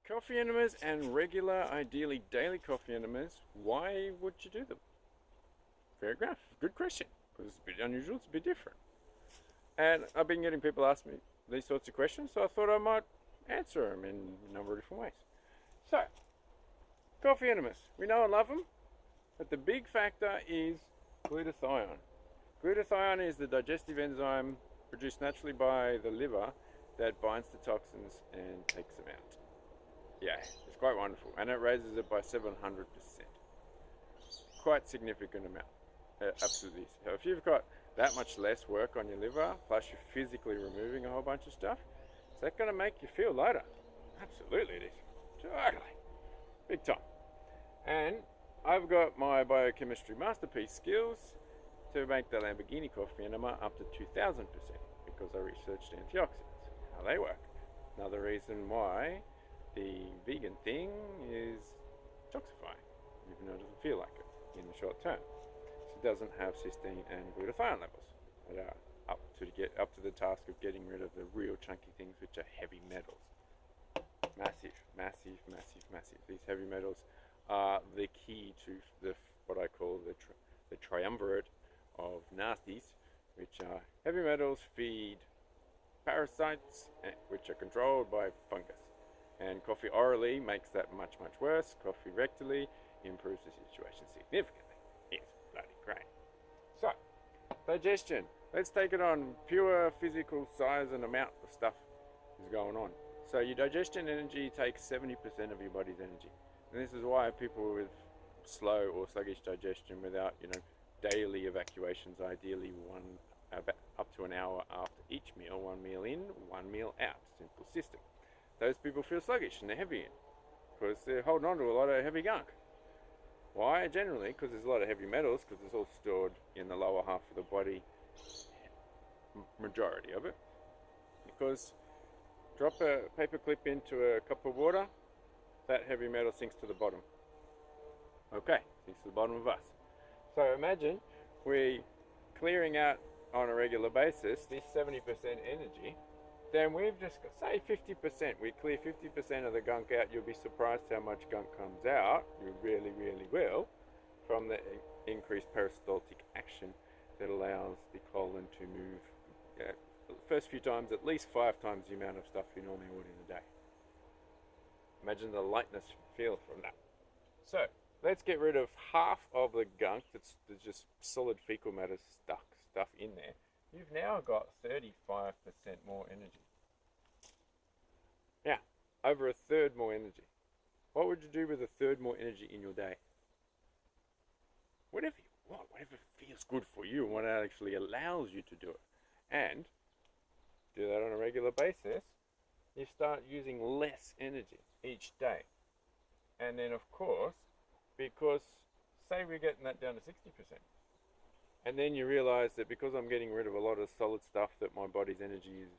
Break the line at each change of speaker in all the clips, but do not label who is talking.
Coffee enemas and regular, ideally daily coffee enemas, why would you do them? Fair enough. Good question. Because it's a bit unusual, it's a bit different. And I've been getting people ask me these sorts of questions, so I thought I might answer them in a number of different ways. So, coffee enemas. We know and love them, but the big factor is glutathione. Glutathione is the digestive enzyme produced naturally by the liver that binds to toxins and takes them out. Yeah, it's quite wonderful, and it raises it by 700%. Quite significant amount. Absolutely. So if you've got that much less work on your liver, plus you're physically removing a whole bunch of stuff, is that going to make you feel lighter? Absolutely it is. Totally. Big time. And I've got my biochemistry masterpiece skills to make the Lamborghini coffee enema up to 2000% because I researched antioxidants, how they work. Another reason why the vegan thing is toxifying, even though it doesn't feel like it in the short term. So it doesn't have cysteine and glutathione levels that are up to the task of getting rid of the real chunky things, which are heavy metals. Massive, massive, massive, massive. These heavy metals are the key to what I call the triumvirate of nasties, which are heavy metals feed parasites, which are controlled by fungus. And coffee orally makes that much, much worse. Coffee rectally improves the situation significantly. It's bloody great. So, digestion. Let's take it on pure physical size and amount of stuff is going on. So your digestion energy takes 70% of your body's energy. And this is why people with slow or sluggish digestion without, daily evacuations, ideally up to an hour after each meal, one meal in, one meal out, simple system. Those people feel sluggish and they're heavy because they're holding on to a lot of heavy gunk. Why? Generally, because there's a lot of heavy metals, because it's all stored in the lower half of the body, majority of it. Because drop a paper clip into a cup of water, that heavy metal sinks to the bottom. Okay, sinks to the bottom of us. So imagine we clearing out on a regular basis this 70% energy. Then we've just got, say 50%, we clear 50% of the gunk out. You'll be surprised how much gunk comes out, you really, really will, from the increased peristaltic action that allows the colon to move, the first few times, at least 5 times the amount of stuff you normally would in a day. Imagine the lightness you feel from that. So, let's get rid of half of the gunk that's just solid fecal matter stuff in there. You've now got 35% more energy. Yeah, over a third more energy. What would you do with a third more energy in your day? Whatever you want, whatever feels good for you and what actually allows you to do it. And do that on a regular basis, you start using less energy each day. And then of course, because say we're getting that down to 60%. And then you realize that because I'm getting rid of a lot of solid stuff that my body's energy is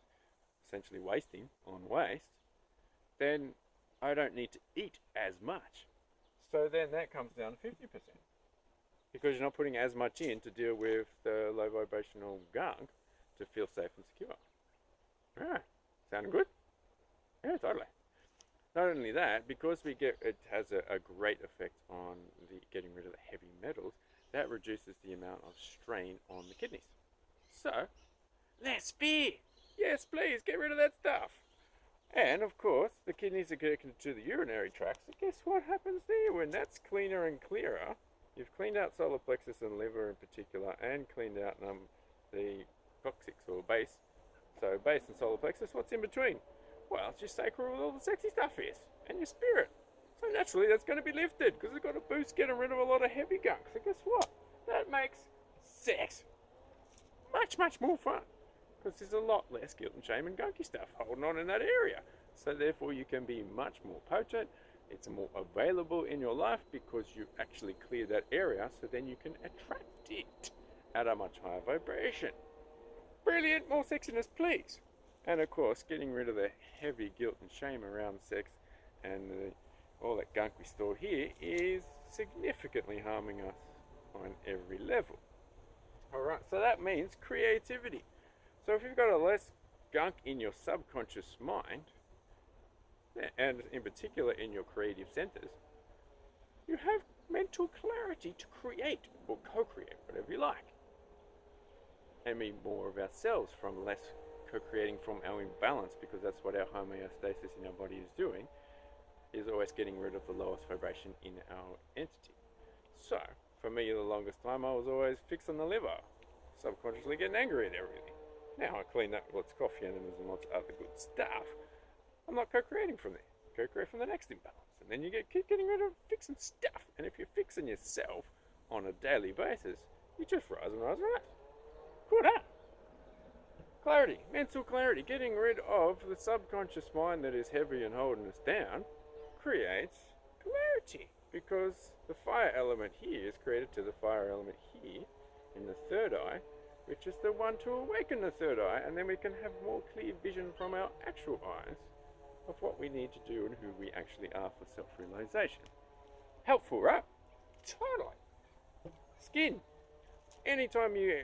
essentially wasting on waste, then I don't need to eat as much. So then that comes down to 50%. Because you're not putting as much in to deal with the low vibrational gunk to feel safe and secure. Ah, sounding good? Yeah, totally. Not only that, because it has a great effect on getting rid of the heavy metals, that reduces the amount of strain on the kidneys. So, less fear. Yes, please, get rid of that stuff. And, of course, the kidneys are connected to the urinary tract. So guess what happens there? When that's cleaner and clearer, you've cleaned out solar plexus and liver in particular, and cleaned out the coccyx or base. So, base and solar plexus, what's in between? Well, it's your sacral where all the sexy stuff is, and your spirit. So naturally that's going to be lifted because it's got a boost getting rid of a lot of heavy gunk. So guess what? That makes sex much, much more fun because there's a lot less guilt and shame and gunky stuff holding on in that area. So therefore you can be much more potent. It's more available in your life because you actually clear that area, so then you can attract it at a much higher vibration. Brilliant, more sexiness please. And of course, getting rid of the heavy guilt and shame around sex and all that gunk we store here is significantly harming us on every level. Alright, so that means creativity. So if you've got a less gunk in your subconscious mind, and in particular in your creative centers, you have mental clarity to create or co-create whatever you like. And be more of ourselves from less co-creating from our imbalance, because that's what our homeostasis in our body is doing, is always getting rid of the lowest vibration in our entity. So, for me, the longest time I was always fixing the liver, subconsciously getting angry at everything. Now I cleaned up lots of coffee enemas and lots of other good stuff. I'm not co-creating from there. Co-create from the next imbalance. And then you keep getting rid of fixing stuff. And if you're fixing yourself on a daily basis, you just rise and rise and rise. Good, huh? Clarity, mental clarity, getting rid of the subconscious mind that is heavy and holding us down creates clarity, because the fire element here is created to the fire element here in the third eye, which is the one to awaken the third eye, and then we can have more clear vision from our actual eyes of what we need to do and who we actually are for self-realization. Helpful, right? Totally. Skin. Anytime you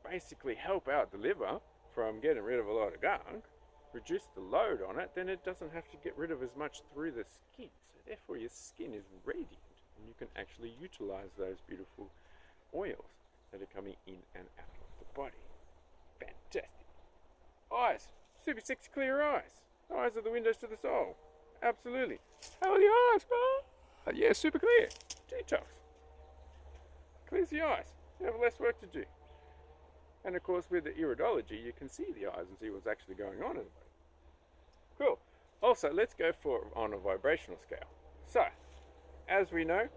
basically help out the liver from getting rid of a lot of gunk, reduce the load on it, then it doesn't have to get rid of as much through the skin. So therefore your skin is radiant, and you can actually utilize those beautiful oils that are coming in and out of the body. Fantastic. Eyes. Super sexy clear eyes. Eyes are the windows to the soul. Absolutely. How are the eyes, bro? Yeah, super clear. Detox. Clears the eyes. You have less work to do. And of course, with the iridology, you can see the eyes and see what's actually going on in the body. Cool. Also, let's go on a vibrational scale. So, as we know,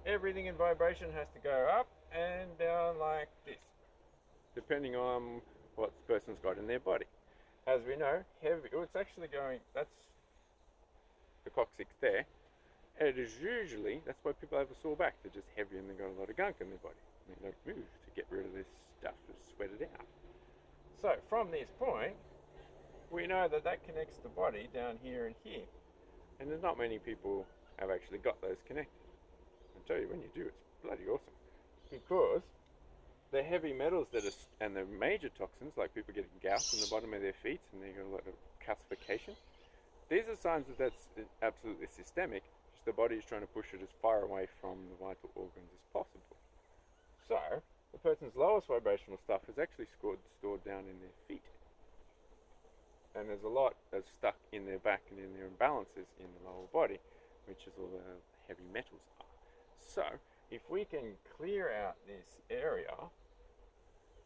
everything in vibration has to go up and down like this, depending on what the person's got in their body. As we know, heavy, it's actually going, that's the coccyx there. And it is usually, that's why people have a sore back. They're just heavy and they've got a lot of gunk in their body. They don't move to get rid of this stuff, to sweat it out. So from this point, we know that that connects the body down here and here. And there's not many people have actually got those connected. I tell you, when you do, it's bloody awesome. Because the heavy metals that are, and the major toxins, like people getting gout in the bottom of their feet and they've got a lot of calcification, these are signs that that's absolutely systemic. Just the body is trying to push it as far away from the vital organs as possible. So, the person's lowest vibrational stuff is actually stored down in their feet. And there's a lot that's stuck in their back and in their imbalances in the lower body, which is all the heavy metals are. So, if we can clear out this area,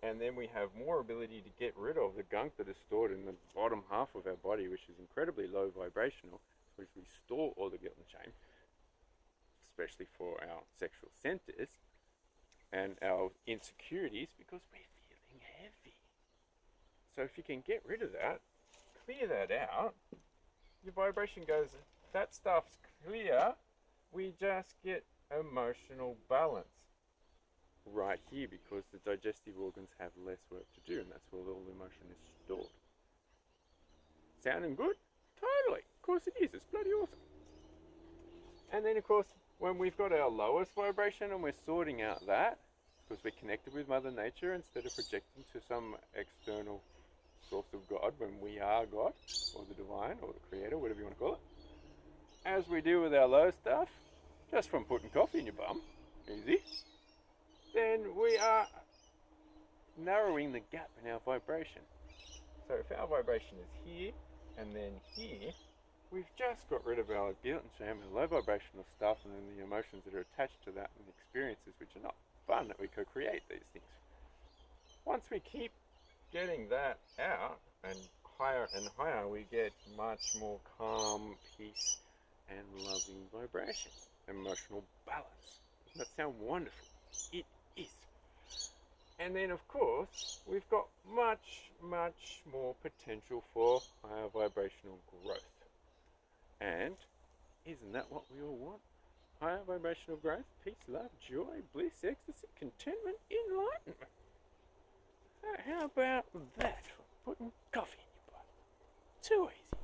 and then we have more ability to get rid of the gunk that is stored in the bottom half of our body, which is incredibly low vibrational, which we store all the guilt and shame, especially for our sexual centers, and our insecurities, because we're feeling heavy. So if you can get rid of that, clear that out, your vibration goes, that stuff's clear, we just get emotional balance right here, because the digestive organs have less work to do, and that's where all the emotion is stored. Sounding good? Totally. Of course it is. It's bloody awesome. And then of course, when we've got our lowest vibration and we're sorting out that, because we're connected with Mother Nature instead of projecting to some external source of God when we are God, or the divine, or the creator, whatever you want to call it. As we deal with our low stuff, just from putting coffee in your bum, easy, then we are narrowing the gap in our vibration. So if our vibration is here and then here, we've just got rid of our guilt and shame and low vibrational stuff, and then the emotions that are attached to that and the experiences which are not fun, that we co-create these things. Once we keep getting that out and higher, we get much more calm, peace, and loving vibration, emotional balance. Doesn't that sound wonderful? It is. And then of course, we've got much, much more potential for higher vibrational growth. And isn't that what we all want? Higher vibrational growth, peace, love, joy, bliss, ecstasy, contentment, enlightenment. How about that? Putting coffee in your body. Too easy.